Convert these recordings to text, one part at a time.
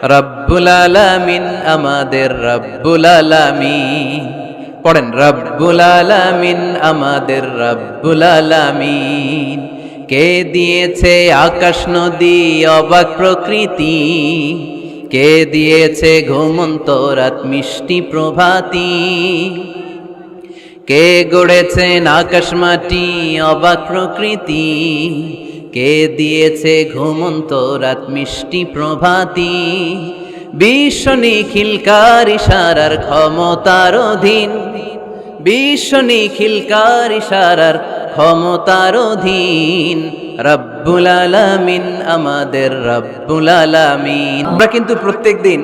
রব্বুল আলামিন আমাদের রব্বুল আলামিন। পড়েন, রব্বুল আলামিন আমাদের রব্বুল আলামিন। কে দিয়েছে আকাশ নদী অবাক প্রকৃতি, কে দিয়েছে ঘুমন্ত রাত মিষ্টি প্রভাতী, কে গড়েছেন আকাশ মাটি অবাক প্রকৃতি, কে দিয়েছে ঘুমন্ত রাত মিষ্টি প্রভাতী। বিশ্ব নিখিলকার ইশারার ক্ষমতার অধীন, বিশ্ব নিখিলকার ইশারার ক্ষমতার অধীন। রব্বুল আলামিন আমাদের রব্বুল আলামিন। আমরা কিন্তু প্রত্যেকদিন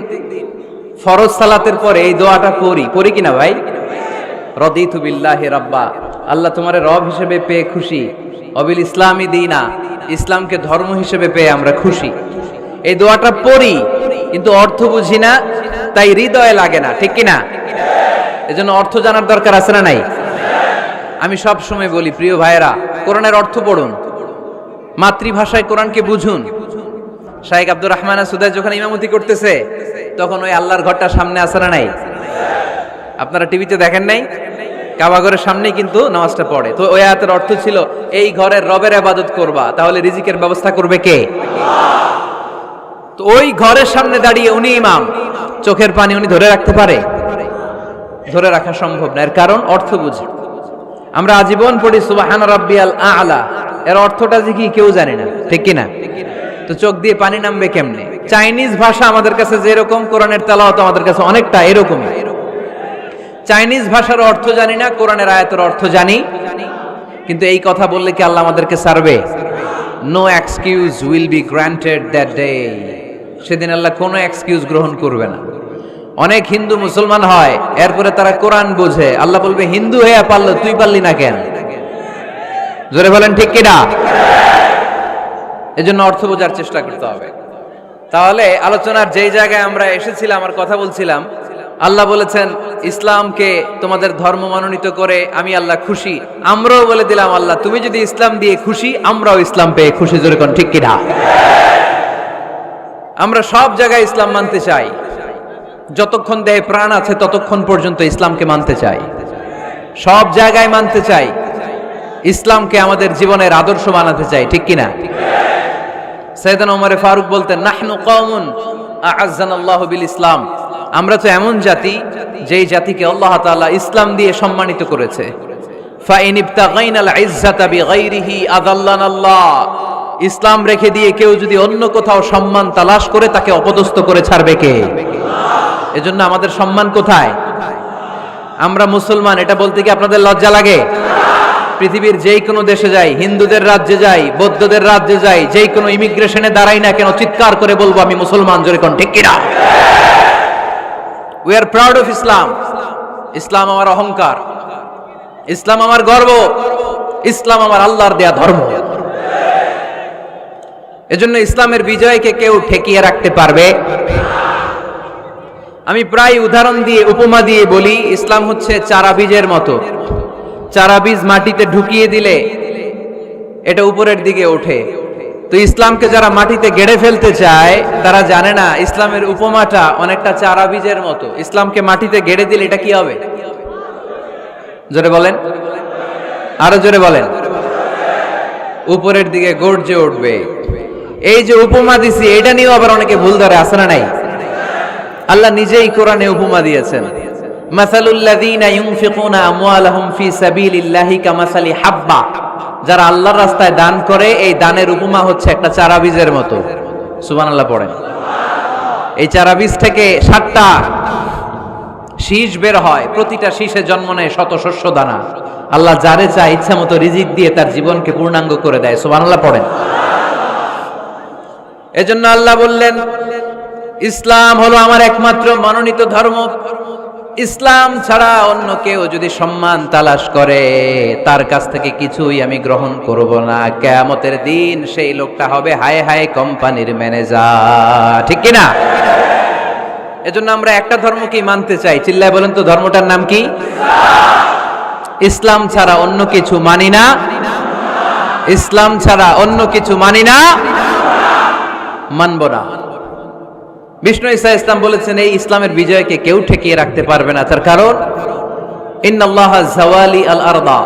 ফরজ সালাতের পরে এই দোয়াটা পড়ি কিনা ভাই? রদিতু বিল্লাহি রাব্বা, আল্লাহ তোমারে রব হিসেবে পেয়ে খুশি, অবিল ইসলামী দীনা, ইসলামকে ধর্ম হিসেবে পেয়ে আমরা খুশি। এই দোয়াটা পড়ি কিন্তু অর্থ বুঝি না, তাই হৃদয়ে লাগে না, ঠিক কিনা? এজন্য অর্থ জানার দরকার আছে না নাই? আমি সব সময় বলি, প্রিয় ভাইয়েরা, কোরআনের অর্থ পড়ুন, মাতৃভাষায় কোরআনকে বুঝুন। শাইখ আব্দুর রহমান সুদাই যখন ইমামতি করতেছে তখন ওই আল্লাহর ঘরটা সামনে আছে না নাই? আপনারা টিভিতে দেখেন নাই? কাবা ঘরের সামনেই কিন্তু নামাজটা পড়ে। তো ওই আয়াতের অর্থ ছিল, এই ঘরের রবের ইবাদত করবা, তাহলে রিজিকের ব্যবস্থা করবে কে? তো ওই ঘরের সামনে দাঁড়িয়ে উনি ইমাম, চোখের পানি উনি ধরে রাখতে পারে? ধরে রাখা সম্ভব না। এর কারণ অর্থ বুঝি। আমরা আজীবন পড়ি সুবহান রাব্বিয়াল আ'লা, এর অর্থটা যে কি কেউ জানে না, ঠিক কিনা? তো চোখ দিয়ে পানি নামবে কেমনে? চাইনিজ ভাষা আমাদের কাছে যেরকম, কোরআনের তেলাওয়াত আমাদের কাছে অনেকটা এরকমই। চাইনিজ ভাষার অর্থ জানি না, কোরআনের আয়াতের অর্থ জানি, কিন্তু এই কথা বললে কি আল্লাহ আমাদেরকে ছাড়বে? No excuse will be granted that day. সেদিন আল্লাহ কোনো এক্সকিউজ গ্রহণ করবে না। অনেক হিন্দু মুসলমান হয়, এরপরে তারা কোরআন বোঝে, আল্লাহ বলবে হিন্দু হয়ে পারলো, তুই পারলি না কেন? জোরে বলেন ঠিক কিনা? এজন্য অর্থ বোঝার চেষ্টা করতে হবে। তাহলে আলোচনার যেই জায়গায় আমরা এসেছিলাম আর কথা বলছিলাম, আল্লাহ বলেছেন ইসলামকে তোমাদের ধর্ম মনোনীত করে আমি আল্লাহ খুশি। আমরাও বলে দিলাম, আল্লাহ তুমি যদি ইসলাম দিয়ে খুশি, আমরাও ইসলাম পেয়ে খুশি। জোরে কোন ঠিক কিনা? আমরা সব জায়গায় ইসলাম মানতে চাই, যতক্ষণ দেহে প্রাণ আছে ততক্ষণ পর্যন্ত ইসলামকে মানতে চাই, সব জায়গায় মানতে চাই, ইসলামকে আমাদের জীবনের আদর্শ বানাতে চাই, ঠিক কিনা? সাইয়েদনা ওমর ফারুক বলতেন, নাহনু কওমুন আ'আজ্জানাল্লাহু বিল ইসলাম, আমরা তো এমন জাতি যেই জাতিকে আল্লাহ তাআলা ইসলাম দিয়ে সম্মানিত করেছে। ফাইন ইবতাগাইনাল ইজ্জাতা বিগাইরিহি আযাল্লানাল্লাহ, ইসলাম রেখে দিয়ে কেউ যদি অন্য কোথাও সম্মান তালাশ করে, তাকে অপদস্থ করে ছাড়বে কে? এজন্য আমাদের সম্মান কোথায়? আমরা মুসলমান, এটা বলতে কি আপনাদের লজ্জা লাগে? পৃথিবীর যেই কোনো দেশে যাই, হিন্দুদের রাজ্যে যাই, বৌদ্ধদের রাজ্যে যাই, যেই কোনো ইমিগ্রেশনে দাঁড়াই না কেন, চিৎকার করে বলবো আমি মুসলমান। জোরে কোন ঠিক কিনা? We are proud of Islam. ইসলাম আমার অহংকার, ইসলাম আমার গর্ব, ইসলাম আমার আল্লাহর দেয়া ধর্ম। এজন্য ইসলামের বিজয়কে কেউ ঠেকিয়ে রাখতে পারবে? আমি প্রায় উদাহরণ দিয়ে, উপমা দিয়ে বলি, ইসলাম হচ্ছে চারা বীজের মতো। চারা বীজ মাটিতে ঢুকিয়ে দিলে এটা উপরের দিকে ওঠে। তো ইসলামকে যারা মাটিতে গেড়ে ফেলতে চায়, তারা জানে না ইসলামের উপমাটা অনেকটা চারা বীজের মতো। ইসলামকে মাটিতে গেড়ে দিলে এটা কি হবে? জোরে বলেন, আরো জোরে বলেন। উপরের দিকে গর্জে উঠবে। এই যে উপমা দিছি, এটা নিয়েও আবার অনেকে ভুল ধরে, আছে না নাই? আল্লাহ নিজেই কোরআনে উপমা দিয়েছেন, মাসালুল লাযীনা ইউনফিকুনা আমওয়ালাহুম ফি সাবিলিল্লাহি কামাসালি হাব্বা, যারা আল্লাহর রাস্তায় দান করে, এই দানের উপমা হচ্ছে একটা চারা বীজের মতো। সুবহানাল্লাহ পড়েন। এই চারা বীজ থেকে 7টা শীষ বের হয়, প্রতিটা শীষে জন্ম নেয় শত শস্য দানা। আল্লাহ যারে চায় ইচ্ছা মতো রিজিক দিয়ে তার জীবনকে পূর্ণাঙ্গ করে দেয়। সুবহানাল্লাহ পড়েন। এজন্য আল্লাহ বললেন, ইসলাম হলো আমার একমাত্র মনোনীত ধর্ম। ইসলাম ছাড়া অন্য কেউ যদি সম্মান তালাশ করে, তার কাছ থেকে কিছুই আমি গ্রহণ করব না। কিয়ামতের দিন সেই লোকটা হবে হায় হায় কোম্পানির ম্যানেজার, ঠিক কিনা? এজন্য আমরা একটা ধর্মকেই মানতে চাই। চিল্লায় বলেন তো, ধর্মটার নাম কি? ইসলাম ছাড়া অন্য কিছু মানি না, ইসলাম ছাড়া অন্য কিছু মানি না, মানব না। বিষ্ণু ঈসা ইসলাম বলেছেন এই ইসলামের বিজয়কে কেউ ঠেকিয়ে রাখতে পারবে না। তার কারণ ইন্নাল্লাহ জাওয়ালি আল আরদা,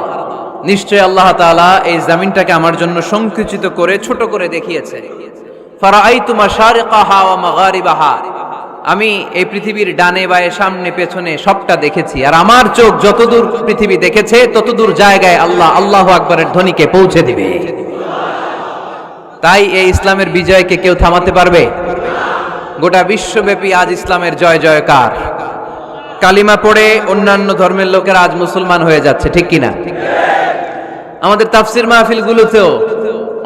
নিশ্চয় আল্লাহ তাআলা এই জমিনটাকে আমার জন্য সংকুচিত করে ছোট করে দেখিয়েছে। ফারাআইতু মাশারিকাহা ওয়া মাগারিবাহা, আমি এই পৃথিবীর ডানে বায়ে সামনে পেছনে সবটা দেখেছি, আর আমার চোখ যতদূর পৃথিবী দেখেছে ততদূর জায়গায় আল্লাহ আল্লাহু আকবারের ধ্বনিকে পৌঁছে দিবে। তাই এই ইসলামের বিজয়কে কেউ থামাতে পারবে? গোটা বিশ্বব্যাপী আজ ইসলামের জয় জয়কার। কালিমা পড়ে অন্যান্য ধর্মের লোকেরা আজ মুসলমান হয়ে যাচ্ছে, ঠিক কিনা? আমাদের তাফসির মাহফিলগুলোতেও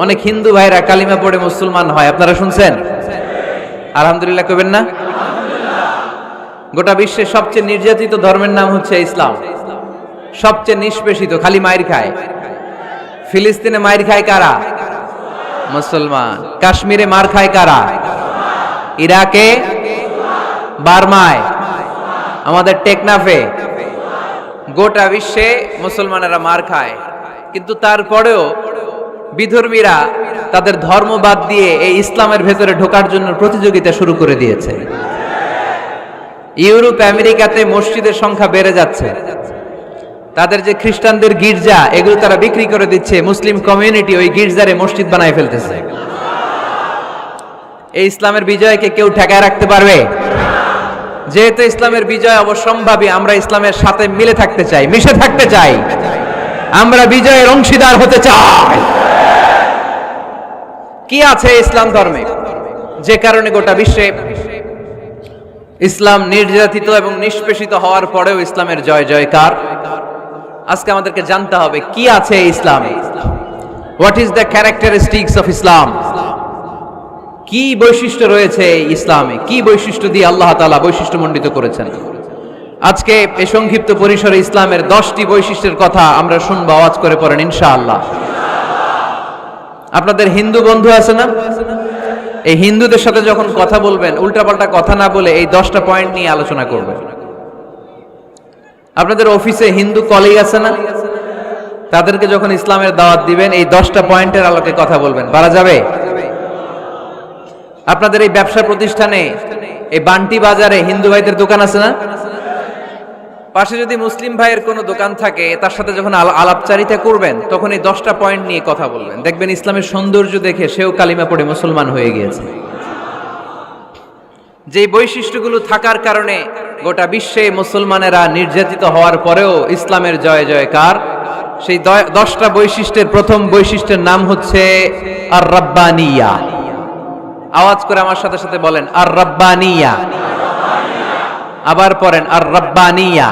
অনেক হিন্দু ভাইরা কালিমা পড়ে মুসলমান হয়, আপনারা শুনছেন? আলহামদুলিল্লাহ কইবেন না? গোটা বিশ্বের সবচেয়ে নির্যাতিত ধর্মের নাম হচ্ছে ইসলাম, সবচেয়ে নিষ্পেষিত, খালি মাইর খায়। ফিলিস্তিনে মাইর খায় কারা? মুসলমান। কাশ্মীরে মার খায় কারা? ইরাকে, বার্মায়, আমাদের টেকনাফে, গোটা বিশ্বে মুসলমানেরা মার খায়। কিন্তু তারপরেও বিধর্মীরা তাদের ধর্ম বাদ দিয়ে এই ইসলামের ভেতরে ঢোকার জন্য প্রতিযোগিতা শুরু করে দিয়েছে। ইউরোপ আমেরিকাতে মসজিদের সংখ্যা বেড়ে যাচ্ছে, তাদের যে খ্রিস্টানদের গির্জা এগুলো তারা বিক্রি করে দিচ্ছে, মুসলিম কমিউনিটি ওই গির্জারে মসজিদ বানায় ফেলতেছে। এই ইসলামের বিজয়কে কেউ ঠেকায় রাখতে পারবে? যেহেতু ইসলামের বিজয় অবশ্যম্ভাবী, আমরা ইসলামের সাথে মিলে থাকতে চাই, মিশে থাকতে চাই, আমরা বিজয়ের অংশীদার হতে চাই। কি আছে ইসলাম ধর্মে যে কারণে গোটা বিশ্বে ইসলাম নির্যাতিত এবং নিষ্পেষিত হওয়ার পরেও ইসলামের জয় জয়কার? আজকে আমাদেরকে জানতে হবে কি আছে ইসলামে। What is the characteristics of Islam? কি বৈশিষ্ট্য রয়েছে ইসলামে, কি বৈশিষ্ট্য দিয়ে আল্লাহ তাআলা বৈশিষ্ট্যমণ্ডিত করেছেন? আজকে এই সংক্ষিপ্ত পরিসরে ইসলামের 10টি বৈশিষ্ট্যের কথা আমরা শুনবো, আওয়াজ করে পড়েন ইনশাআল্লাহ। আপনাদের হিন্দু বন্ধু আছে না? এই হিন্দুদের সাথে যখন কথা বলবেন উল্টাপাল্টা কথা না বলে এই 10টা পয়েন্ট নিয়ে আলোচনা করবেন। আপনাদের অফিসে হিন্দু কলিগ আছে না? তাদেরকে যখন ইসলামের দাওয়াত দিবেন এই 10টা পয়েন্টের আলোকে কথা বলবেন, পারা যাবে? আপনাদের এই ব্যবসা প্রতিষ্ঠানে, এই বান্টি বাজারে হিন্দু ভাইদের দোকান আছে না? পাশে যদি মুসলিম ভাইয়ের কোনো দোকান থাকে তার সাথে যখন আলাপচারিতা করবেন তখন এই 10টা পয়েন্ট নিয়ে কথা বলবেন, দেখবেন ইসলামের সৌন্দর্য দেখে সেও কালিমা পড়ে মুসলমান হয়ে গিয়েছে। যে বৈশিষ্ট্যগুলো থাকার কারণে গোটা বিশ্বে মুসলমানেরা নির্যাতিত হওয়ার পরেও ইসলামের জয় জয়কার, সেই 10টা বৈশিষ্ট্যের প্রথম বৈশিষ্ট্যের নাম হচ্ছে আর রাব্বানিয়া। আওয়াজ করে আমার সাথে সাথে বলেন আর রাব্বানিয়া। আবার পড়েন আর রাব্বানিয়া।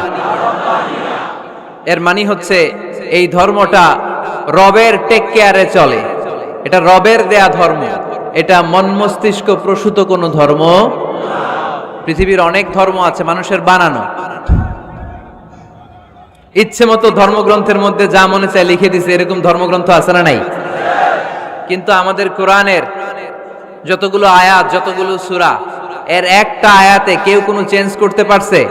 এর মানে হচ্ছে এই ধর্মটা রবের টেক কেয়ারে চলে, এটা রবের দেয়া ধর্ম, এটা মন মস্তিষ্ক প্রসূত কোনো ধর্ম। পৃথিবীর অনেক ধর্ম আছে মানুষের বানানো, ইচ্ছে মতো ধর্মগ্রন্থের মধ্যে যা মনে চায় লিখে দিছে, এরকম ধর্মগ্রন্থ আছে না নাই? কিন্তু আমাদের কোরআনের যতগুলো আয়াত, যতগুলো সূরা, এর একটা আয়াতে কেউ কোনো চেঞ্জ করতে পারছে?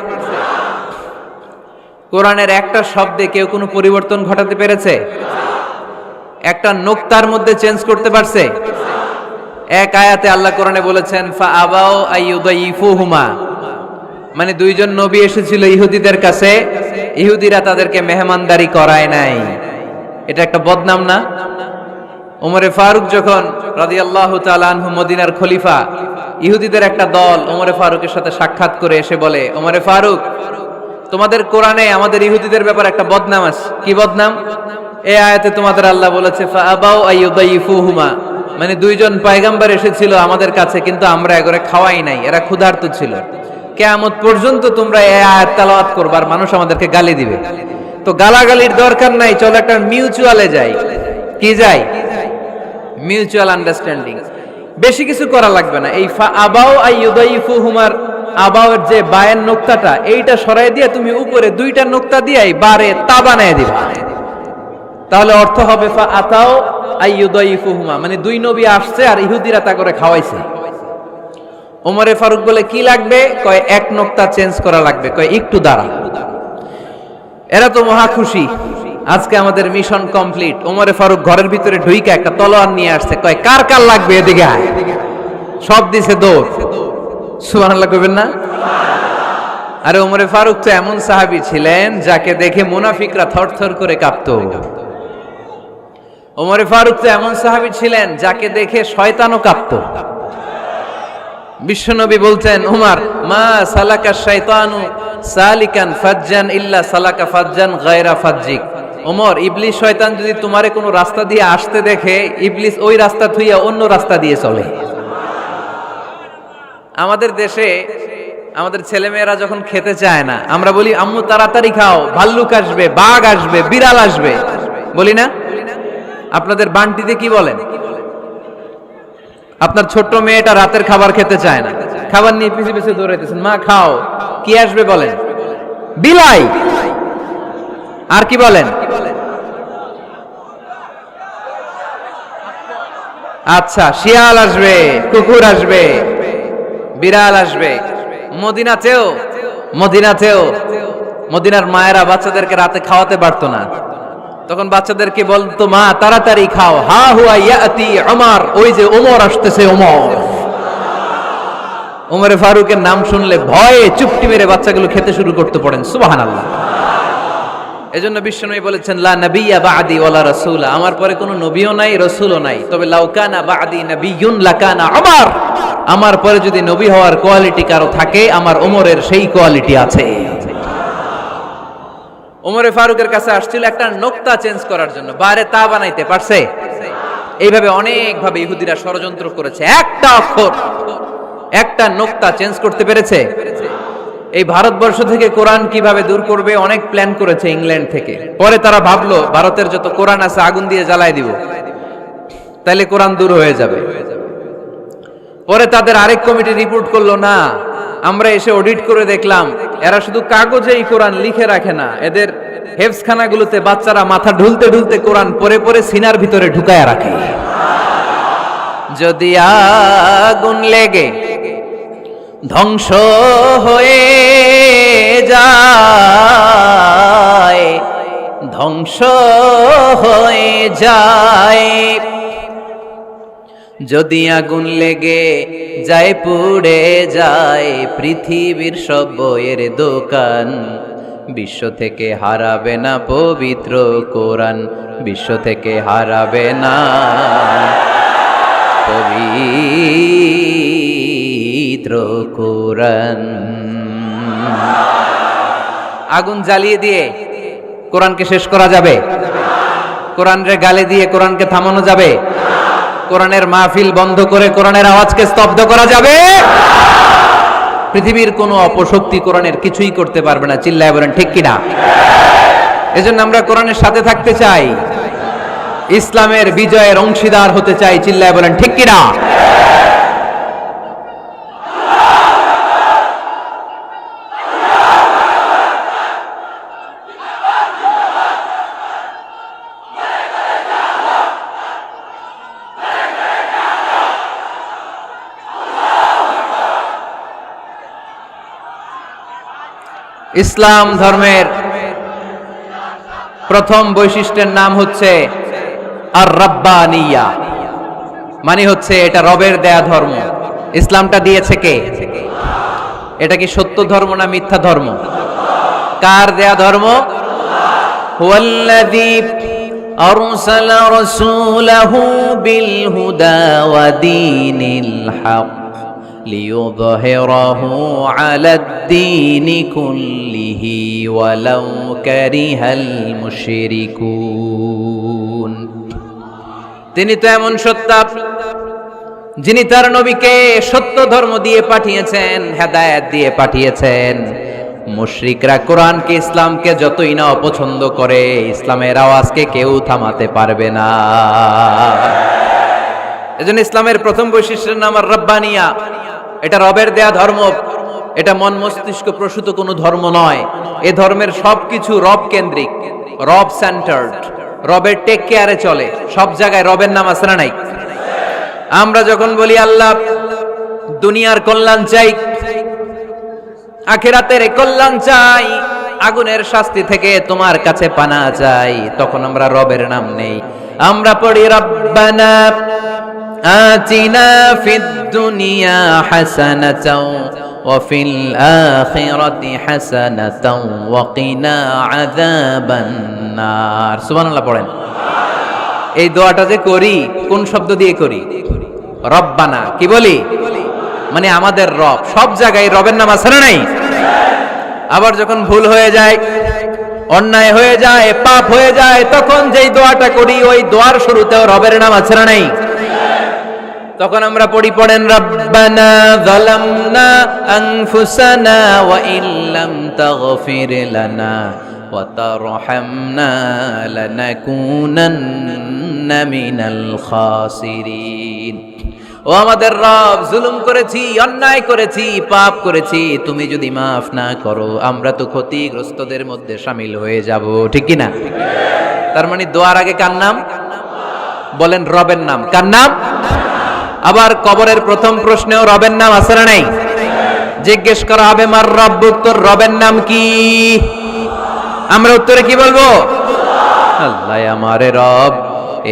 কোরআনের একটা শব্দে কেউ কোনো পরিবর্তন ঘটাতে পেরেছে? একটা নোক্তার মধ্যে চেঞ্জ করতে পারছে? এক আয়াতে আল্লাহ কোরআনে বলেছেন ফাআবাউ আইয়ুদাইফুহুমা, মানে দুইজন নবী এসেছিল ইহুদিদের কাছে, ইহুদিরা তাদেরকে মেহমানদারি করায় নাই। এটা একটা বদনাম না? ওমরে ফারুক যখন রাদিয়াল্লাহু তাআলা আনহু মদিনার খলিফা, ইহুদিদের একটা দল ওমরে ফারুকের সাথে সাক্ষাৎ করে এসে বলে, ওমরে ফারুক, তোমাদের কোরআনে আমাদের ইহুদিদের ব্যাপারে একটা বদনাম আছে। কি বদনাম? এই আয়াতে তোমাদের আল্লাহ বলেছে ফাআবাউ আইয়ুদাইফুহুমা, মানে দুইজন পয়গম্বর এসেছিল আমাদের কাছে কিন্তু আমরা এগরে খাওয়াই নাই, এরা ক্ষুধার্ত ছিল। কিয়ামত পর্যন্ত তোমরা এই আয়াত তেলাওয়াত করবে আর মানুষ আমাদেরকে গালি দিবে। তো গালাগালির দরকার নাই, চলো একটা মিউচুয়ালে যাই। কি যাই? Mutual understanding. বেশি কিছু করা লাগবে না। এই ফাআবাউ আইয়ুদাইফুহুমার আবাউর যে বায়ের নোক্তাটা, এইটা সরাই দিয়ে তুমি উপরে দুইটা নোক্তা দিয়ে বারে তা বানায় দিবা, তাহলে অর্থ হবে ফাআতাউ আইয়ুদাইফুহুমা, মানে দুই নবী আসছে আর ইহুদিরা তা করে খাওয়াইছে। ওমরে ফারুক বলে কি লাগবে? কয় এক নোক্তা চেঞ্জ করা লাগবে। কয় একটু দাঁড়া। এরা তো মহা খুশি, আজকে আমাদের মিশন কমপ্লিট। ওমরে ফারুক ঘরের ভিতরে ঢুইকা একটা তলোয়ার নিয়ে আসছে, কয় কার কার লাগবে এদিকে আয়। সব দিছে দৌড়। সুবহানাল্লাহ কইবেন না? আরে ওমরে ফারুক তো এমন সাহাবী ছিলেন যাকে দেখে মুনাফিকরা থরথর করে কাঁপতো। ওমরে ফারুক তো এমন সাহাবী ছিলেন যাকে দেখে শয়তানও কাঁপতো। বিশ্বনবী বলতেন, উমর মা সালাকা শাইতানু সালিকান ফাজ্জান ইল্লা সালাকা ফাজ্জান গায়রা ফাজ্জিক। ওমর, ইবলিস শয়তান যদি তোমারে কোনো রাস্তা দিয়ে আসতে দেখে, ইবলিস ওই রাস্তা থুইয়া অন্য রাস্তা দিয়ে চলে। আমাদের দেশে আমাদের ছেলেমেয়েরা যখন খেতে চায় না, আমরা বলি আম্মু তাড়াতাড়ি খাও, ভাল্লুক আসবে, বাঘ আসবে, বিড়াল আসবে, বলি না? আপনাদের বান্টিতে কি বলেন? আপনার ছোট্ট মেয়েটা রাতের খাবার খেতে চায় না, খাবার নিয়ে পিছে পিছে দৌড়াইতেছেন, মা খাও, কি আসবে বলেন? বিলাই। আর কি বলেন? আচ্ছা, শিয়াল আসবে, কুকুর আসবে, বিড়াল আসবে। মদিনাতেও মদিনার মায়েরা বাচ্চাদেরকে রাতে খাওয়াতে পারতো না, তখন বাচ্চাদেরকে বলতো, মা তাড়াতাড়ি খাও, হা হুয়া ইয়াতি ওমর, ওই যে ওমর আসতেছে। ওমরে ফারুকের নাম শুনলে ভয়ে চুপটি মেরে বাচ্চাগুলো খেতে শুরু করতে পড়েন। সুবহানাল্লাহ। এজন্য বিশ্বনবী বলেছেন, লা নাবিয়্যা বা'দি ওয়ালা রাসূলা, আমার পরে কোনো নবীও নাই, রাসূলও নাই, তবে লাউ কানা বা'দি নাবিয়্যুন লাকানা ওমর, আমার পরে যদি নবী হওয়ার কোয়ালিটি কারো থাকে, আমার ওমরের সেই কোয়ালিটি আছে। ওমরে ফারুকের কাছে আসছিল একটা নোক্তা চেঞ্জ করার জন্য, বাইরে তা বানাইতে পারছে? এইভাবে অনেক ভাবে ইহুদিরা ষড়যন্ত্র করেছে, একটা অক্ষর, একটা নোক্তা চেঞ্জ করতে পেরেছে? এই ভারতবর্ষ থেকে কোরআন কিভাবে দূর করবে অনেক প্ল্যান করেছে ইংল্যান্ড থেকে। পরে তারা ভাবলো ভারতের যত কোরআন আছে আগুন দিয়ে জ্বালায় দিব, তাইলে কোরআন দূর হয়ে যাবে। পরে তাদের আরেক কমিটি রিপোর্ট করলো, না, আমরা এসে অডিট করে দেখলাম এরা শুধু কাগজেই কোরআন লিখে রাখে না, এদের হেফজখানাগুলোতে বাচ্চারা মাথা ঢুলতে ঢুলতে কোরআন পরে পরে সিনার ভিতরে ঢুকায়া রাখে। যদি আগুন লেগে ধ্বংস হয়ে যায়, ধ্বংস হয়ে যায়, যদি আগুন লেগে যায় পুড়ে যায় পৃথিবীর সব বইয়ের দোকান, বিশ্ব থেকে হারাবে না পবিত্র কোরআন, বিশ্ব থেকে হারাবে না পবিত্র কোরআন। আগুন জ্বালিয়ে দিয়ে কোরআনকে শেষ করা যাবে? কোরআনের গালে দিয়ে কোরআনকে থামানো যাবে? কোরআনের মাহফিল বন্ধ করে কোরআনের আওয়াজকে স্তব্ধ করা যাবে? পৃথিবীর কোনো অপশক্তি কোরআনের কিছুই করতে পারবে না। চিল্লায় বলেন ঠিক কিনা? এজন্য আমরা কোরআনের সাথে থাকতে চাই, ইসলামের বিজয়ের অংশীদার হতে চাই। চিল্লায় বলেন ঠিক কিনা? ইসলাম ধর্মের প্রথম বৈশিষ্ট্যের নাম হচ্ছে আর রাব্বানিয়া, মানে হচ্ছে এটা রবের দেয়া ধর্ম। ইসলামটা দিয়েছে কে? এটা কি সত্য ধর্ম না মিথ্যা ধর্ম? কার দেয়া ধর্ম? হুয়াল্লাযী আরসালা রাসূলাহু বিল হুদা ওয়া দীনিল হক লিইয়ুযহিরাহু আলাদ-দীনি কুল্লিহি ওয়ালাউ কারিহাল মুশরিকুন। তিনি তো এমন সত্তা যিনি তার নবীকে সত্য ধর্ম দিয়ে পাঠিয়েছেন, হেদায়েত দিয়ে পাঠিয়েছেন। মুশরিকরা কোরআনকে, ইসলামকে যতই না অপছন্দ করে, ইসলামের আওয়াজকে কেউ থামাতে পারবে না। এজন্য ইসলামের প্রথম বৈশিষ্ট্যের নাম আর রাব্বানিয়া। এটা রবের দেয়া ধর্ম, এটা মন মস্তিষ্ক প্রসূত কোনো ধর্ম নয়। এ ধর্মের সবকিছু রব কেন্দ্রিক, রব সেন্টার্ড, রবের টেক কেয়ারে চলে। সব জায়গায় রবের নাম আছে না নাই? আমরা যখন বলি আল্লাহ দুনিয়ার কল্যাণ চাই, আখিরাতের কল্যাণ চাই, আগুনের শাস্তি থেকে তোমার কাছে পানা চাই, তখন আমরা রবের নাম নেই। আমরা পড়ি রব্বানা আতিনা ফিদ দুনিয়া হাসানাতাও ওয়া ফিল আখিরাতি হাসানাতাও ওয়া কিনা আযাবান নার। সুবহানাল্লাহ পড়েন। এই দোয়াটা যে করি কোন শব্দ দিয়ে করি? রব্বানা। কি বলি? মানে আমাদের রব। সব জায়গায় রবের নাম আছে না নাই? আবার যখন ভুল হয়ে যায়, অন্যায় হয়ে যায়, পাপ হয়ে যায়, তখন যেই দোয়াটা করি ওই দোয়ার শুরুতেও রবের নাম আছে না নাই? তখন আমরা পড়েন রব্বানা যালামনা আনফুসানা ওয়া ইল্লাম তাগফির লানা ওয়া তারহামনা লানাকুনান্না মিনাল খাসিরিন। ও আমাদের রব, জুলুম করেছি, অন্যায় করেছি, পাপ করেছি, তুমি যদি মাফ না করো আমরা তো ক্ষতিগ্রস্তদের মধ্যে শামিল হয়ে যাব। ঠিক কি না? তার মানে দোয়ার আগে কার নাম? বলেন রবের নাম। কার নাম? আবার কবরের প্রথম প্রশ্নেও রবের নাম আছে না নাই? জিজ্ঞেস করা হবে মার রব্বুক, তোর রবের নাম কি? আমরা উত্তরে কি বলবো? আল্লাহ আমারে রব,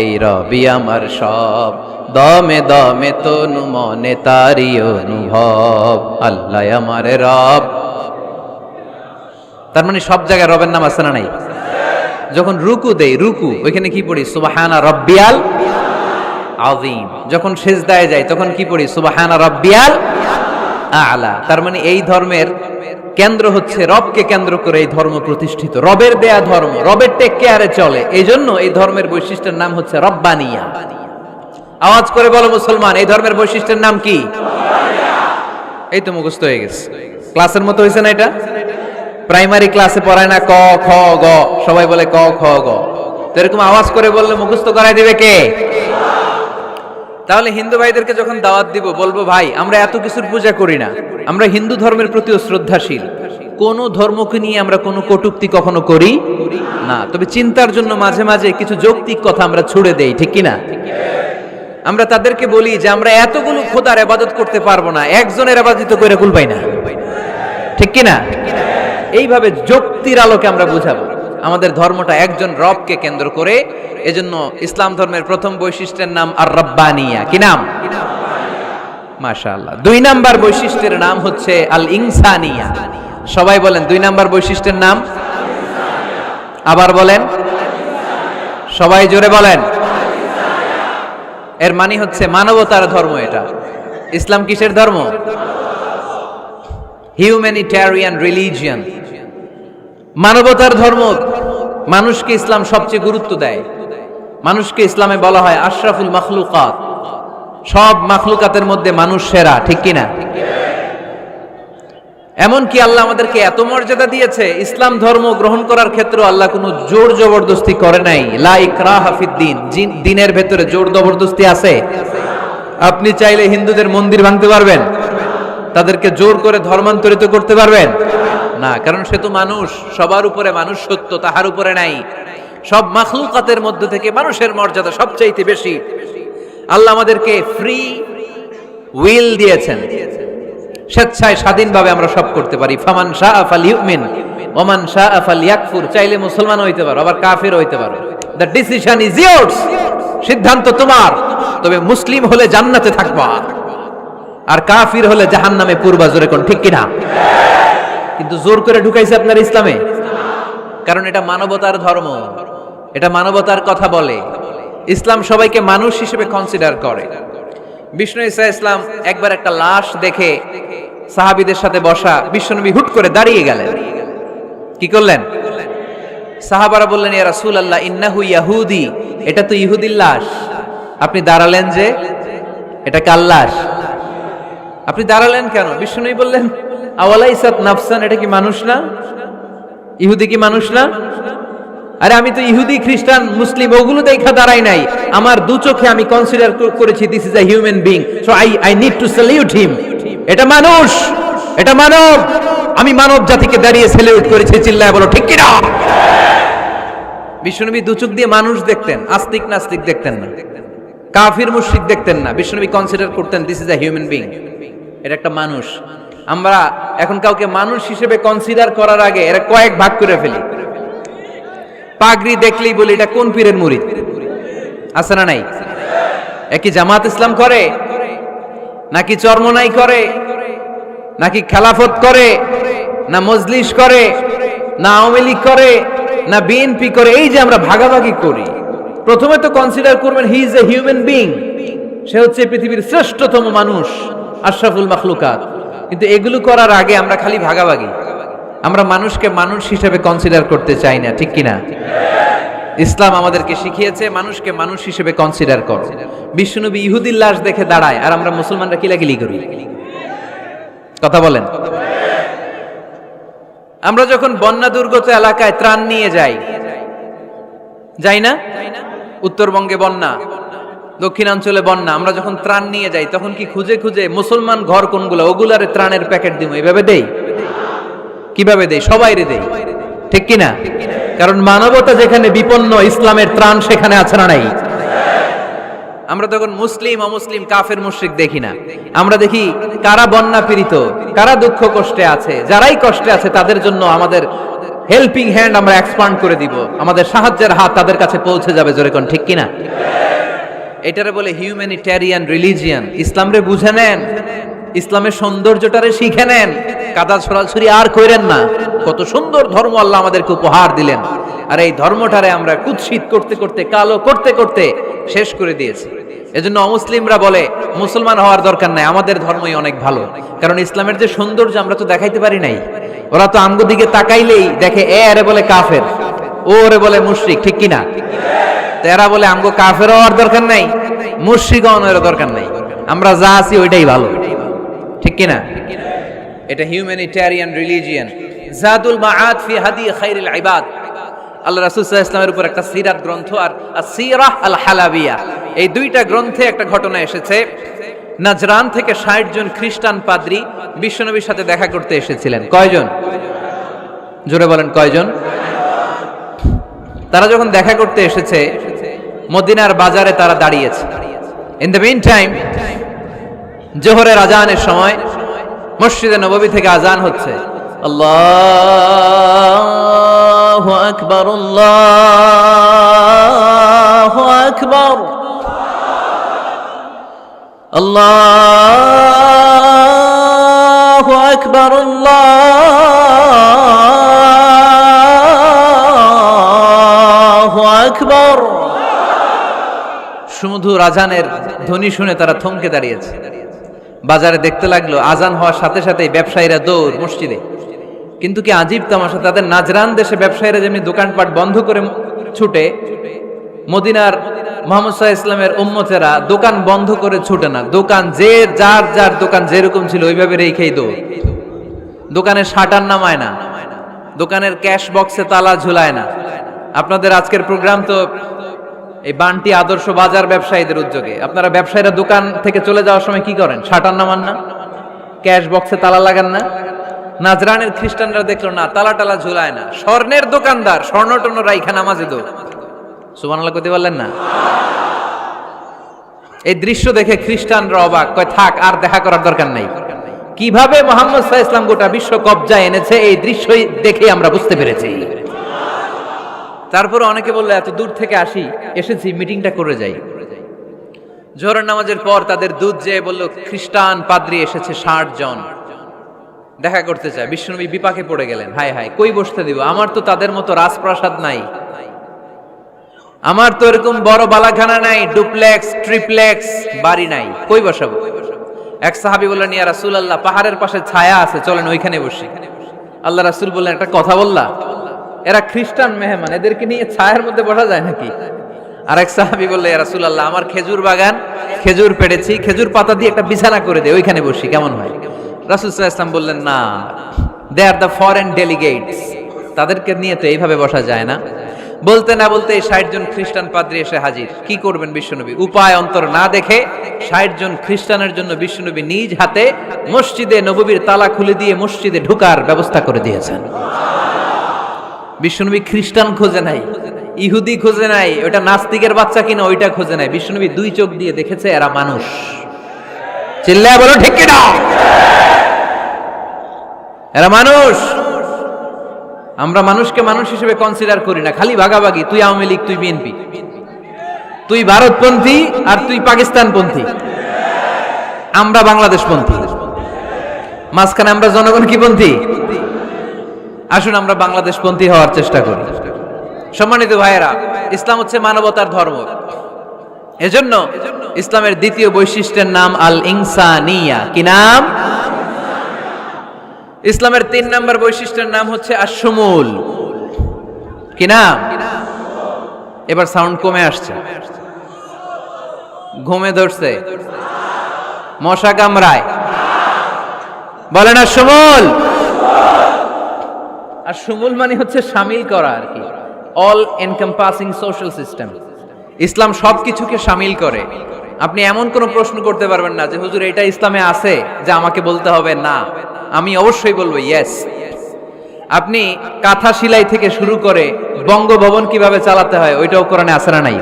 এই রবই আমার সব, দমে দমে তনু মনে তারি অনুভব, আল্লাহ আমারে রব। তার মানে সব জায়গায় রবের নাম আছে না নাই? যখন রুকু দেই, রুকু ওইখানে কি পড়ি? সুবহানা রাব্বিয়াল আযীম। যখন সিজদায় যাই তখন কি পড়ি? সুবহানা রাব্বিয়াল আ'লা। তার মানে এই ধর্মের কেন্দ্র হচ্ছে রবকে কেন্দ্র করে এই ধর্ম প্রতিষ্ঠিত, রবের দেয়া ধর্ম, রবের টেক কেয়ারে চলে। এই জন্য এই ধর্মের বৈশিষ্ট্যের নাম হচ্ছে রব্বানিয়া। আওয়াজ করে বলো মুসলমান, এই ধর্মের বৈশিষ্ট্যের নাম কি? এই তো মুখস্থ হয়ে গেছে। ক্লাসের মতো হয়েছে না এটা? প্রাইমারি ক্লাসে পড়ায় না ক খ গ, সবাই বলে ক খ গ। তো এরকম আওয়াজ করে বললে মুখস্থ করাই দিবে কে? তাহলে হিন্দু ভাইদেরকে যখন দাওয়াত দিব বলবো, ভাই আমরা এত কিছুর পূজা করি না, আমরা হিন্দু ধর্মের প্রতিও শ্রদ্ধাশীল, কোন ধর্মকে নিয়ে আমরা কোনো কটূক্তি কখনো করি না, তবে চিন্তার জন্য মাঝে মাঝে কিছু যৌক্তিক কথা আমরা ছুড়ে দেই। ঠিক কিনা? আমরা তাদেরকে বলি যে আমরা এতগুলো খোদার ইবাদত করতে পারবো না, একজনের ইবাদত করে কুল পাই না। ঠিক কিনা? এইভাবে যুক্তির আলোকে আমরা বুঝাবো আমাদের ধর্মটা একজন রবকে কেন্দ্র করে। এজন্য ইসলাম ধর্মের প্রথম বৈশিষ্ট্যের নাম আর রব্বানিয়া। কি নাম? মাশাআল্লাহ। 2 নাম্বার বৈশিষ্ট্যের নাম হচ্ছে আল ইনসানিয়া। সবাই বলেন 2 নাম্বার বৈশিষ্ট্যের নাম। আবার বলেন, সবাই জোরে বলেন। এর মানে হচ্ছে মানবতার ধর্ম। এটা ইসলাম কিসের ধর্ম? হিউম্যানিটেরিয়ান রিলিজিয়ন, মানবতার ধর্ম। মানুষকে ইসলাম সবচেয়ে গুরুত্ব দেয়। মানুষকে ইসলামে বলা হয় আশরাফুল মাখলুকাত, সব মাখলুকাতের মধ্যে মানুষ সেরা। ঠিক কিনা? এমনকি আল্লাহ আমাদেরকে এত মর্যাদা দিয়েছে, ইসলাম ধর্ম গ্রহণ করার ক্ষেত্রে আল্লাহ কোনো জোর জবরদস্তি করে নাই। লা ইকরাহা ফিদ্দিন, দিনের ভেতরে জোর জবরদস্তি আছে? আপনি চাইলে হিন্দুদের মন্দির ভাঙতে পারবেন? তাদেরকে জোর করে ধর্মান্তরিত করতে পারবেন না, কারণ সে তো মানুষ, সবার উপরে মানুষ সত্য, তাহার উপরে নাই। সব মাখলুকাতের মধ্যে থেকে মানুষের মর্যাদা সবচাইতে বেশি। আল্লাহ আমাদেরকে ফ্রি উইল দিয়েছেন, স্বেচ্ছায় স্বাধীনভাবে আমরা সব করতে পারি। ফামান শাআ ফালইউমিন ওয়া মান শাআ ফালইয়াকফুর। চাইলে মুসলমান হইতে পারো, আবার কাফির হইতে পারো। দ্য ডিসিশন ইজ ইয়ার্স, সিদ্ধান্ত তোমার। তবে মুসলিম হলে জান্নাতে থাকবা, আর কাফির হলে জাহান্নামে পূর্বা। জোরে কোন ঠিক কিনা? কিন্তু জোর করে ঢুকাইছে আপনার ইসলামে, কারণ এটা মানবতার ধর্ম, এটা মানবতার কথা বলে। ইসলাম সবাইকে মানুষ হিসেবে কনসিডার করে। বিষ্ণু ঈসা ইসলাম একবার একটা লাশ দেখে সাহাবীদের সাথে বসা, বিশ্বনবী হুট করে দাঁড়িয়ে গেলেন। কি করলেন? সাহাবারা বললেন, ইয়া রাসূলুল্লাহ ইন্নাহু ইয়াহুদি, এটা তো ইহুদির লাশ। আপনি দাঁড়ালেন যে, এটা কার লাশ? আপনি দাঁড়ালেন কেন? বিষ্ণুনবী বললেন, আওয়ালাইসাত নাফসান, এটা কি মানুষ না? ইহুদি কি মানুষ না? আরে আমি তো ইহুদি, খ্রিস্টান, মুসলিম ওগুলো দেখা দাঁড়াই নাই, আমার দু চোখে আমি কনসিডার করেছি this is a human being, so I need to salute হিম। এটা মানুষ, এটা মানব, আমি মানব জাতিকে দাঁড়িয়ে স্যালিউট করেছি। চিল্লায় বলো ঠিক কি না? বিশ্বনবী দু চোখ দিয়ে মানুষ দেখতেন, আস্তিক নাস্তিক দেখতেন না, কাফির মুশরিক দেখতেন না। বিশ্বনবী কনসিডার করতেন this is a human being, এটা একটা মানুষ। আমরা এখন কাউকে মানুষ হিসেবে কনসিডার করার আগে এরা কয়েক ভাগ করে ফেলি। পাগড়ি দেখলেই বলি এটা কোন পীরের মুরিদ, আছে না নাই? একই জামাত ইসলাম করে, নাকি চরমনাই করে, নাকি খেলাফত করে, না মজলিস করে, না আওয়ামী লীগ করে, না বিএনপি করে? এই যে আমরা ভাগাভাগি করি, প্রথমে তো কনসিডার করবেন he is a human being, সে হচ্ছে পৃথিবীর শ্রেষ্ঠতম মানুষ, আশরাফুল মাখলুকাত। কিন্তু এগুলো করার আগে আমরা খালি ভাগাভাগি, আমরা মানুষকে মানুষ হিসেবে কনসিডার করতে চাই না, ঠিক কিনা? ইসলাম আমাদেরকে শিখিয়েছে মানুষকে মানুষ হিসেবে কনসিডার করো। বিশ্বনবী ইহুদির লাশ দেখে দাঁড়ায়, আর আমরা মুসলমানরা কিলাকিলি করি। কথা বলেন। আমরা যখন বন্যা দুর্গত এলাকায় ত্রাণ নিয়ে যাই না? উত্তরবঙ্গে বন্যা, দক্ষিণাঞ্চলে বন্যা, আমরা যখন ত্রাণ নিয়ে যাই তখন কি খুঁজে খুঁজে মুসলমান ঘর কোনগুলো ওগুলারে ত্রাণের প্যাকেট দিব এইভাবে দেই? কিভাবে দেই? সবাইরে দেই, ঠিক কিনা? কারণ মানবতা যেখানে বিপন্ন, ইসলামের ত্রাণ সেখানে আছে না নাই? আমরা তখন মুসলিম অমুসলিম কাফের মুশরিক দেখি না, আমরা দেখি কারা বন্যা পীড়িত, কারা দুঃখ কষ্টে আছে, যারাই কষ্টে আছে তাদের জন্য আমাদের হেল্পিং হ্যান্ড আমরা এক্সপান্ড করে দিব, আমাদের সাহায্যের হাত তাদের কাছে পৌঁছে যাবে। জোরে কোন ঠিক কিনা? এটারে বলে হিউম্যানিটেরিয়ান রিলিজিয়ান। ইসলামরে বুঝে নেন, ইসলামের সৌন্দর্যটারে শিখে নেন, কাদা ছড়াছড়ি আর কইরেন না। কত সুন্দর ধর্ম আল্লাহ আমাদেরকে উপহার দিলেন, আর এই ধর্মটারে আমরা কুৎসিত করতে করতে, কালো করতে করতে শেষ করে দিয়েছি। এজন্য অমুসলিমরা বলে মুসলমান হওয়ার দরকার নাই, আমাদের ধর্মই অনেক ভালো। কারণ ইসলামের যে সৌন্দর্য আমরা তো দেখাইতে পারি নাই। ওরা তো আমগো দিকে তাকাইলেই দেখে এ আরে বলে কাফের, ও রে বলে মুশরিক, ঠিক কিনা? এরা বলে আমগো কাফের হওয়ার দরকার নাই, মুশরিক হওয়ার দরকার নাই, আমরা যা আছি ওইটাই ভালো, ঠিক কিনা? এটা হিউম্যানিটেরিয়ান রিলিজিয়ান। জাদুল মাআদ ফি হাদি খায়রিল ইবাদ, আল্লাহ রাসূল সাল্লাল্লাহু আলাইহি ওয়াসাল্লামের উপর একটা সিরাত গ্রন্থ আর আসিরাহ আল হালাবিয়া, এই দুইটা গ্রন্থে একটা ঘটনা এসেছে। নাজরান থেকে 60 জন খ্রিস্টান পাদ্রী বিশ্বনবীর সাথে দেখা করতে এসেছিলেন। কয়জন? জোরে বলেন, কয়জন? তারা যখন দেখা করতে এসেছে, মদিনার বাজারে তারা দাঁড়িয়েছে। ইন দ্য মিন টাইম জোহরের আজানের সময় মসজিদে নববী থেকে আজান হচ্ছে। আল্লাহু আকবার, আল্লাহু আকবার, আল্লাহু আকবার, আল্লাহু আকবার। সুমধুর আজানের ধ্বনি শুনে তারা থমকে দাঁড়িয়েছে। বাজারে দেখতে লাগলো আজান হওয়ার সাথে সাথেই ব্যবসায়ীরা দৌড় মসজিদে। কিন্তু কি আজীব তামাশা, তাদের নাজরান দেশে ব্যবসায়ীরা যেমনি দোকানপাট বন্ধ করে ছুটে, মদিনার মুহাম্মদ সাল্লাল্লাহু আলাইহি ওয়াসাল্লামের উম্মতেরা দোকান বন্ধ করে ছুটে না, দোকান যে যার যার দোকান যেরকম ছিল ওইভাবে রেখেই দৌড়। দোকানের শাটার নামায় না, দোকানের ক্যাশ বক্সে তালা ঝুলায় না। আপনাদের আজকের প্রোগ্রাম তো এই বান্টি আদর্শ বাজার ব্যবসায়ীদের উদ্যোগে। আপনারা ব্যবসায়ীরা দোকান থেকে চলে যাওয়ার সময় কি করেন? শাটার নামান না, ক্যাশ বক্সে তালা লাগান না। নাজরানের খ্রিস্টানরা দেখলো না, তালা টালা ঝুলায় না, স্বর্ণের দোকানদার স্বর্ণ টর্ণ রাইখা নামাজে দো। সুবহানাল্লাহ কইতে পারলেন না? এই দৃশ্য দেখে খ্রিস্টানরা অবাক, কয় থাক আর দেখা করার দরকার নাই। কিভাবে মুহাম্মদ সাল্লাল্লাহু আলাইহি ওয়াসাল্লাম গোটা বিশ্ব কবজায় এনেছে এই দৃশ্যই দেখে আমরা বুঝতে পেরেছি। তারপর অনেকে বললো এত দূর থেকে এসেছি মিটিংটা করে যাই। জোহরের নামাজের পর তাদের দুধ যেয়ে বলল খ্রিস্টান পাদ্রী এসেছে 60 জন দেখা করতে চায়। বিশ্বনবী বিপাকে পড়ে গেলেন, হায় হায় কই বসতে দিব, আমার তো তাদের মতো রাজপ্রাসাদ নাই, আমার তো এরকম বড় বালাখানা নাই, ডুপ্লেক্স ট্রিপ্লেক্স বাড়ি নাই, কই বসাবো? এক সাহাবী বললেন, ইয়া রাসূলুল্লাহ পাহাড়ের পাশে ছায়া আছে, চলেন ওইখানে বসি। আল্লাহ রাসূল বললেন, একটা কথা বললা, এরা খ্রিস্টান মেহমান, এদেরকে নিয়ে ছায়ার মধ্যে বসা যায় নাকি? আর এক সাহাবী বললেন, ইয়া রাসূলুল্লাহ আমার খেজুর বাগান, খেজুর পেড়েছি, খেজুর পাতা দিয়ে একটা বিছানা করে দে, ওইখানে বসি, কেমন হয়? রাসূল সাল্লাল্লাহু আলাইহি ওয়াসাল্লাম বললেন, না, দে আর দ্য ফরেন ডেলিগেটস, তাদেরকে নিয়ে তো এইভাবে বসা যায় না। বলতে না বলতে 60 জন খ্রিস্টান পাদ্রী এসে হাজির। কি করবেন বিশ্বনবী? উপায় অন্তর না দেখে 60 জন খ্রিস্টানের জন্য বিশ্বনবী নিজ হাতে মসজিদে নববীর তালা খুলে দিয়ে মসজিদে ঢোকার ব্যবস্থা করে দিয়েছেন। বিশ্বনবী খ্রিস্টান খোঁজে নাই, ইহুদি খোঁজে নাই, ওটা নাস্তিকের বাচ্চা কিনা ওইটা খোঁজে নাই। বিশ্বনবী 2 চোখ দিয়ে দেখেছে এরা মানুষ। চিল্লায় বলো ঠিক কিনা? এরা মানুষ। আমরা মানুষকে মানুষ হিসেবে কনসিডার করি না, খালি ভাগাভাগি, তুই আওয়ামী লীগ, তুই বিএনপি, তুই ভারতপন্থী আর তুই পাকিস্তানপন্থী, আমরা বাংলাদেশপন্থী। মাঝখানে আমরা জনগণ কি পন্থী? আসুন আমরা বাংলাদেশপন্থী হওয়ার চেষ্টা করি। সম্মানিত ভাইয়েরা, ইসলাম হচ্ছে মানবতার ধর্ম। এজন্য ইসলামের দ্বিতীয় বৈশিষ্ট্যের নাম আল ইনসানিয়া। কি নাম? ইসলামের 3 নম্বর বৈশিষ্ট্যের নাম হচ্ছে আশ-শুমুল। কি নাম? এবার সাউন্ড কমে আসছে, ঘুমে ধরছে, মশা কামড়ায়, বলেন আশ-শুমুল। আশ-শুমুল মানে হচ্ছে শামিল করা আর কি, অল এনকম্পাসিং সোশ্যাল সিস্টেম। ইসলাম সবকিছুকে শামিল করে। আপনি এমন কোন প্রশ্ন করতে পারবেন না যে হুজুর এটা ইসলামে আছে যে আমাকে বলতে হবে না, আমি অবশ্যই বলবো ইয়েস। আপনি কাঁথা সেলাই থেকে শুরু করে বঙ্গভবন কিভাবে চালাতে হয় ওইটাও কোরআনে আছে না নাই?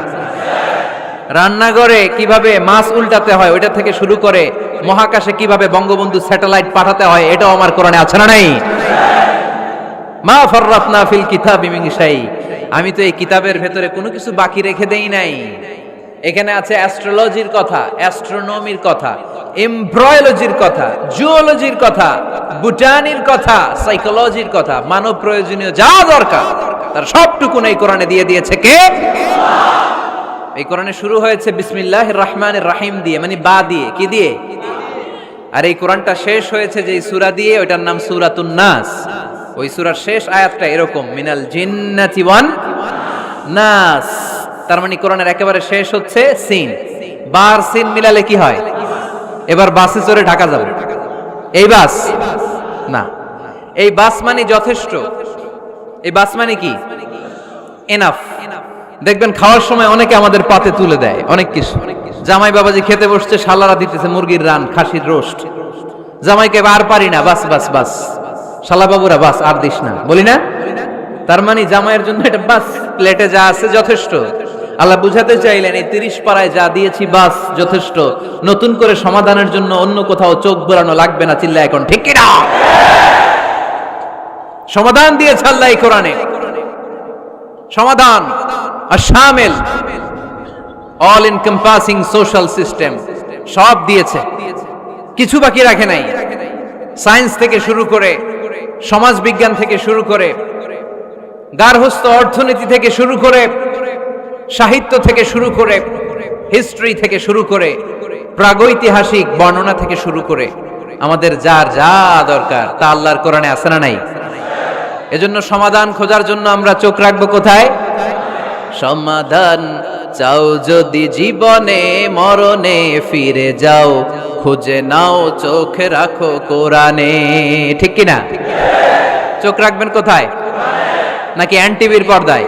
রান্নাঘরে কিভাবে মাছ উল্টাতে হয় ওইটা থেকে শুরু করে মহাকাশে কিভাবে বঙ্গবন্ধু স্যাটেলাইট পাঠাতে হয় এটাও আমার কোরআনে আছে না নাই? মা ফাররাতনা ফিল কিতাবি মিন শাই। আমি তো এই কিতাবের ভেতরে কোনো কিছু বাকি রেখে দেই নাই। এখানে আছে অ্যাস্ট্রোলজির কথা, অ্যাস্ট্রোনমির কথা, এমব্রয়োলজির কথা, জুওলজির কথা, বুটানির কথা, সাইকোলজির কথা, মানব প্রয়োজনীয় যা দরকার তার সবটুকুন এই কোরআনে দিয়ে দিয়েছে কে? এই কোরআনে শুরু হয়েছে বিসমিল্লাহির রহমানির রহিম দিয়ে, মানে বা দিয়ে। কি দিয়ে? আর এই কোরআনটা শেষ হয়েছে যে সূরা দিয়ে, ওইটার নাম সূরাতুন নাস। ওই সূরার শেষ আয়াতটা এরকম, মিনাল জিন্নাতি ওয়ান নাস। তার মানে কোরআনের একেবারে শেষ হচ্ছে সিন। বার সিন মিলালে কি হয়? এবার বাসে চড়ে ঢাকা যাবে। এই বাস না, এই বাস মানে যথেষ্ট। এই বাস মানে কি? এনাফ। দেখবেন খাওয়ার সময় অনেকে আমাদের পাতে তুলে দেয় অনেক কিছু। জামাই বাবাজি খেতে বসছে, শালারা দিতেছে মুরগির রান, খাসির রোস্ট। জামাইকে আর পারি না, বাস বাস বাস, শালা বাবুরা বাস আর দিস না, বলি না? তার মানে জামাইয়ের জন্য এটা বাস, প্লেটে যা আছে যথেষ্ট। আল্লাহ বুঝাতে চাইলেন এই 30 পাড়ায় যা দিয়েছি বাস যথেষ্ট, নতুন করে সমাধানের জন্য অন্য কোথাও চোখ বোলানো লাগবে না। চিল্লা এখন ঠিক কি না? সমাধান দিয়েছে আল্লাহ এই কোরআনে, সমাধান আর শামিল, অল এনকম্পাসিং সোশ্যাল সিস্টেম সব দিয়েছে, কিছু বাকি রাখে নাই। সায়েন্স থেকে শুরু করে, সমাজ বিজ্ঞান থেকে শুরু করে, গার্হস্থ্য অর্থনীতি থেকে শুরু করে, সাহিত্য থেকে শুরু করে, হিস্ট্রি থেকে শুরু করে, প্রাগৈতিহাসিক বর্ণনা থেকে শুরু করে, আমাদের যার যা দরকার তা আল্লাহর কোরআনে আছে না নাই? এজন্য সমাধান খোঁজার জন্য আমরা চোখ রাখবো কোথায়? সমাধান চাও যদি জীবনে মরণে ফিরে যাও, খুঁজে নাও চোখ রাখো কোরআনে। ঠিক কি না? চোখ রাখবেন কোথায়? নাকি এনটিভির পর্দায়,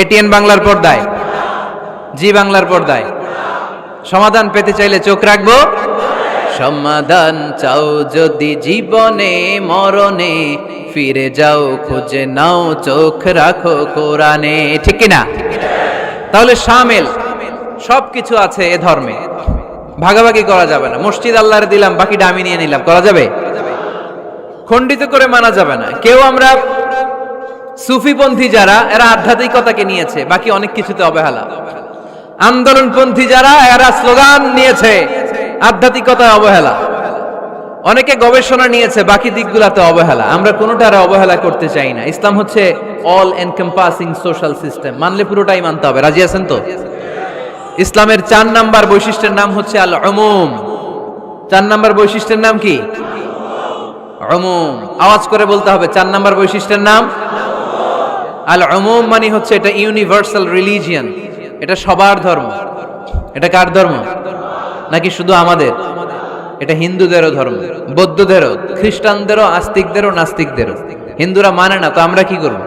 এটিএন বাংলার পর্দায়, জি বাংলার পর্দায়? সমাধান পেতে চাইলে চোখ রাখবো। সমাধান চাও যদি জীবনে মরণে ফিরে যাও, খুঁজে নাও চোখ রাখো কোরআনে। ঠিক কি না? তাহলে শামিল সবকিছু আছে এ ধর্মে, ভাগাভাগি করা যাবে না। মসজিদ আল্লাহর দিলাম, বাকিটা আমি নিয়ে নিলাম, করা যাবে? খণ্ডিত করে মানা যাবে না। কেউ আমরা সুফিপন্থী যারা, এরা আধ্যাত্মিকতাকে নিয়েছে, বাকি অনেক কিছুতে অবহেলা। আন্দোলনপন্থী যারা, এরা স্লোগান নিয়েছে, আধ্যাত্মিকতায় অবহেলা। অনেকে গবেষণা নিয়েছে, বাকি দিকগুলাতে অবহেলা। আমরা কোনোটারে অবহেলা করতে চাই না। ইসলাম হচ্ছে অল এনকম্পাসিং সোশ্যাল সিস্টেম, মানলে পুরোটাই মানতে হবে। রাজি আছেন তো? ইসলামের 4 নাম্বার বৈশিষ্ট্যের নাম হচ্ছে আল উমুম। 4 নাম্বার বৈশিষ্ট্যের নাম কি? উমুম। আওয়াজ করে বলতে হবে, 4 নাম্বার বৈশিষ্ট্যের নাম আল উমুম। মানে হচ্ছে এটা ইউনিভার্সাল রিলিজিয়ন, এটা সবার ধর্ম। এটা কার ধর্ম? নাকি শুধু আমাদের? এটা হিন্দুদেরও ধর্ম, বৌদ্ধদেরও, খ্রিস্টানদেরও, আস্তিকদেরও, নাস্তিকদেরও। হিন্দুরা মানে না তো আমরা কি করব?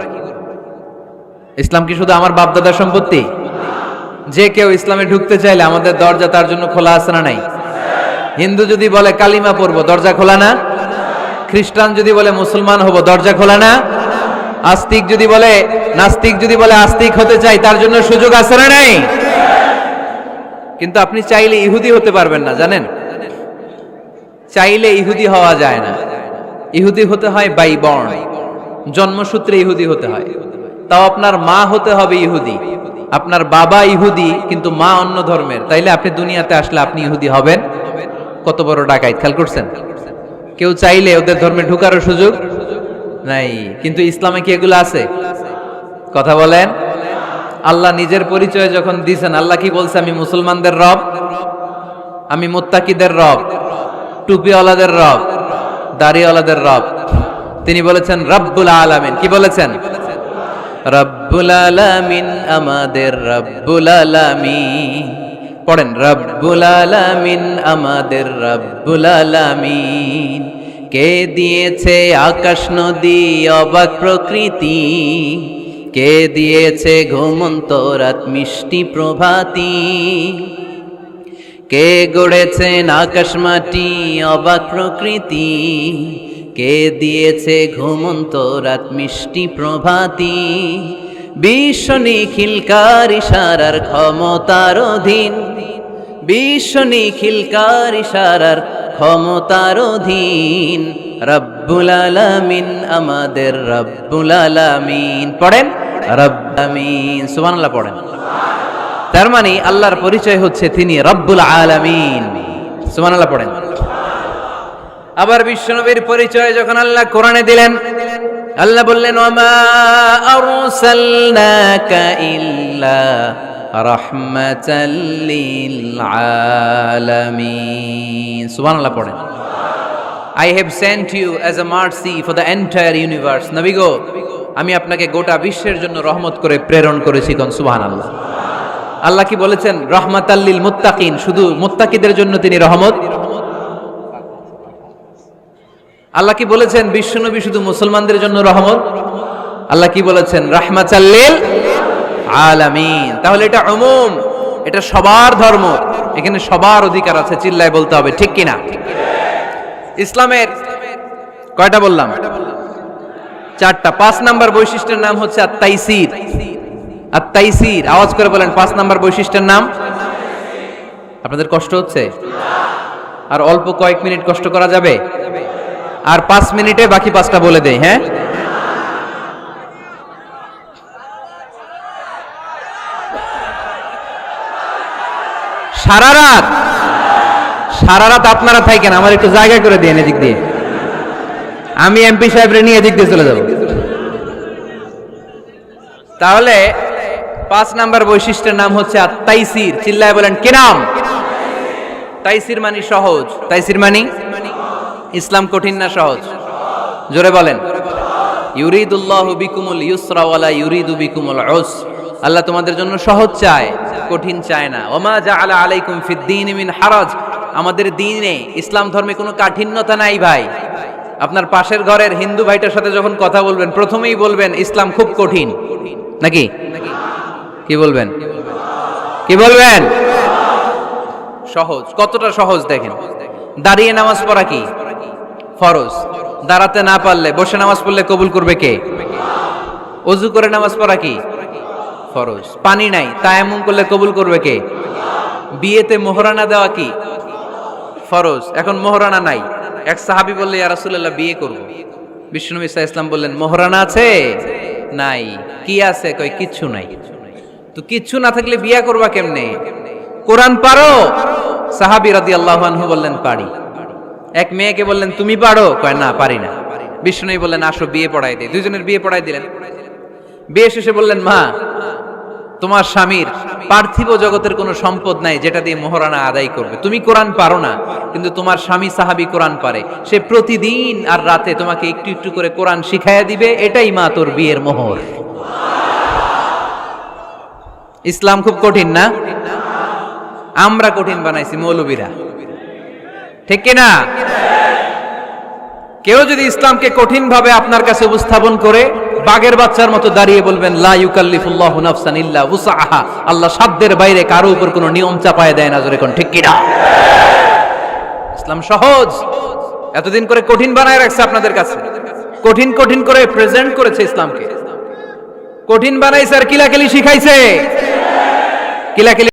ইসলাম কি শুধু আমার বাপদাদার সম্পত্তি? যে কেউ ইসলামে ঢুকতে চাইলে আমাদের দরজা তার জন্য খোলা আছে না নাই? হিন্দু যদি বলে কালিমা পড়বো, দরজা খোলা না? খ্রিস্টান যদি বলে মুসলমান হব, দরজা খোলা না? আস্তিক যদি বলে, নাস্তিক যদি বলে আস্তিক হতে চাই, তার জন্য সুযোগ আছে না নাই? কিন্তু আপনি চাইলে ইহুদি হতে পারবেন না, জানেন? চাইলে ইহুদি হওয়া যায় না। ইহুদি হতে হয় বাই বর্ন, জন্মসূত্রে ইহুদি হতে হয়। তাও আপনার মা হতে হবে ইহুদি, আপনার বাবা ইহুদি কিন্তু মা অন্য ধর্মের, তাইলে আপনি দুনিয়াতে আসলে আপনি ইহুদি হবেন? কত বড় ডাকাইত, খেয়াল করছেন? কেউ চাইলে ওদের ধর্মে ঢুকারও সুযোগ নাই। কিন্তু ইসলামে কি এগুলো আছে? কথা বলেন। আল্লাহ নিজের পরিচয় যখন দিয়েছেন, আল্লাহ কি বলছে? আমি মুসলমানদের রব, আমি মুত্তাকিদের রব, টুপিওয়ালাদের রব, দাড়িওয়ালাদের রব। তিনি বলেছেন রব্বুল আলামিন। কি বলেছেন? রব্বুল আলামিন, আমাদের রব্বুল আলামিন। পড়েন, রব্বুল আলামিন, আমাদের রব্বুল আলামিন। কে দিয়েছে আকাশ নদী অবাক প্রকৃতি, কে দিয়েছে ঘুমন্ত রাত মিষ্টি প্রভাতী, কে গড়েছেন আকাশ মাটি অবাক প্রকৃতি, কে দিয়েছে ঘুমন্ত রাত মিষ্টি প্রভাতী। বিশ্ব নিখিলকার ইশারার ক্ষমতার অধীন, বিশ্ব নিখিলকার ইশারার ক্ষমতার অধীন। রব্বুল আলামিন, আমাদের রব্বুল আলামিন। পড়েন রব্বুল আলামিন, সুবহানাল্লাহ পড়েন। তার মানে আল্লাহর পরিচয় হচ্ছে তিনি রব্বুল আলামিন। সুবহানাল্লাহ পড়েন। আবার বিশ্বনবীর পরিচয় যখন আল্লাহ কোরআনে দিলেন, আল্লাহ বললেন ওয়ামা আরসালনাকা ইল্লা রাহমাতাল লিল আলামিন। সুবহানাল্লাহ পড়েন। I have sent you as a mercy for the entire universe. নবী গো, আমি আপনাকে গোটা বিশ্বের জন্য রহমত করে প্রেরণ করেছি। কোন সুবহানাল্লাহ। আল্লাহ কি বলেছেন? রহমাতাল লিল মুত্তাকিন, শুধু মুত্তাকিদের জন্য তিনি রহমত। আল্লাহ কি বলেছেন? বিশ্বনবী শুধু মুসলমানদের জন্য রহমত। আল্লাহ কি বলেছেন? রাহমাতাল লিল আলামিন। তাহলে এটা উমুম, এটা সবার ধর্ম, এখানে সবার অধিকার আছে। চিল্লায় বলতে হবে, ঠিক কিনা? ইসলামের কয়টা বললাম? চারটা। 5 নাম্বার বৈশিষ্ট্যের নাম হচ্ছে আত-তাইসির। আত-তাইসির, আওয়াজ করে বলেন 5 নাম্বার বৈশিষ্ট্যের নাম। আপনাদের কষ্ট হচ্ছে? আর অল্প কয়েক মিনিট কষ্ট করা যাবে? আর 5 মিনিটে বাকি 5টা বলে দেই। হ্যাঁ, সারা রাত আপনারা থাকেন, আমার একটু জায়গা করে দিন এদিক দিয়ে। আমি এমপি সাহেবরে নিয়ে এদিক দিয়ে চলে যাব। তাহলে 5 নাম্বার বৈশিষ্ট্যের নাম হচ্ছে আত-তাইসির। চিল্লায় বলেন কি নাম? তাইসির মানে সহজ। তাইসির মানে ইসলাম কঠিন না সহজ? জোরে বলেন। ইউরিদুল্লাহু বিকুমুল ইউসরা ওয়ালা ইউরিদু বিকুমুল উসর। আল্লাহ তোমাদের জন্য সহজ চায়, কঠিন চায় না। ওমা জাআলা আলাইকুম ফিদ-দীন মিন হারাজ। আমাদের দ্বীনে, ইসলাম ধর্মে কোনো কাঠিন্যতা নাই ভাই। আপনার পাশের ঘরের হিন্দু ভাইটার সাথে যখন কথা বলবেন, প্রথমেই বলবেন ইসলাম খুব কঠিন, নাকি? কি বলবেন? কি বলবেন? সহজ। কতটা সহজ দেখেন। দাঁড়িয়ে নামাজ পড়া কি ফরজ, দাঁড়াতে না পারলে বসে নামাজ পড়লে কবুল করবে কে? ওযু করে নামাজ পড়া কি ফরজ। পানি নাই, তায়াম্মুম করলে কবুল করবে কে? বিয়েতে মোহরানা দেওয়া কি ফরজ। এখন মোহরানা নাই, এক সাহাবী বললে ইয়া রাসূলুল্লাহ বিয়ে করব। বিশ্বনবী সাল্লাল্লাহু আলাইহি ওয়াসাল্লাম বললেন মোহরানা আছে? নাই। কি আছে? কয় কিচ্ছু নাই। তো কিচ্ছু না থাকলে বিয়ে করবা কেমনে? কোরআন পারো? সাহাবী রাদিয়াল্লাহু আনহু বললেন পারি। এক মেয়েকে বললেন তুমি পারো? কয় না, পারি না। বিশ্বনবী বললেন আসো বিয়ে পড়াই দেই। দুইজনের বিয়ে পড়াই দিলেন। বিয়ে শেষে বললেন মা, তোমার স্বামীর পার্থিব জগতের কোনো সম্পদ নাই যেটা দিয়ে মোহরানা আদায় করবে। তুমি কোরআন পারো না, কিন্তু তোমার স্বামী সাহাবী কোরআন পারে। সে প্রতিদিন আর রাতে তোমাকে একটু একটু করে কোরআন শিখাইয়া দিবে। এটাই মা তোর বিয়ের মোহর। ইসলাম খুব কঠিন না? আমরা কঠিন বানাইছি মৌলবীরা, ঠিক কিনা? কেউ যদি ইসলামকে কঠিন ভাবে আপনার কাছে উপস্থাপন করে, বাঘের বাচ্চার মতো দাঁড়িয়ে বলবেন লা ইউকাল্লিফুল্লাহু নাফসান ইল্লা উসআহা। আল্লাহ সাধ্যের বাইরে কারো উপর কোনো নিয়ম চাপায় দেয় না। জোরে কোন ঠিক কিনা? ইসলাম সহজ। এতদিন করে কঠিন বানায় রাখছে আপনাদের কাছে, কঠিন কঠিন করে প্রেজেন্ট করেছে ইসলামকে। কঠিন বানাইছে আর কিলাকিলি শিখাইছে। কিলাকিলি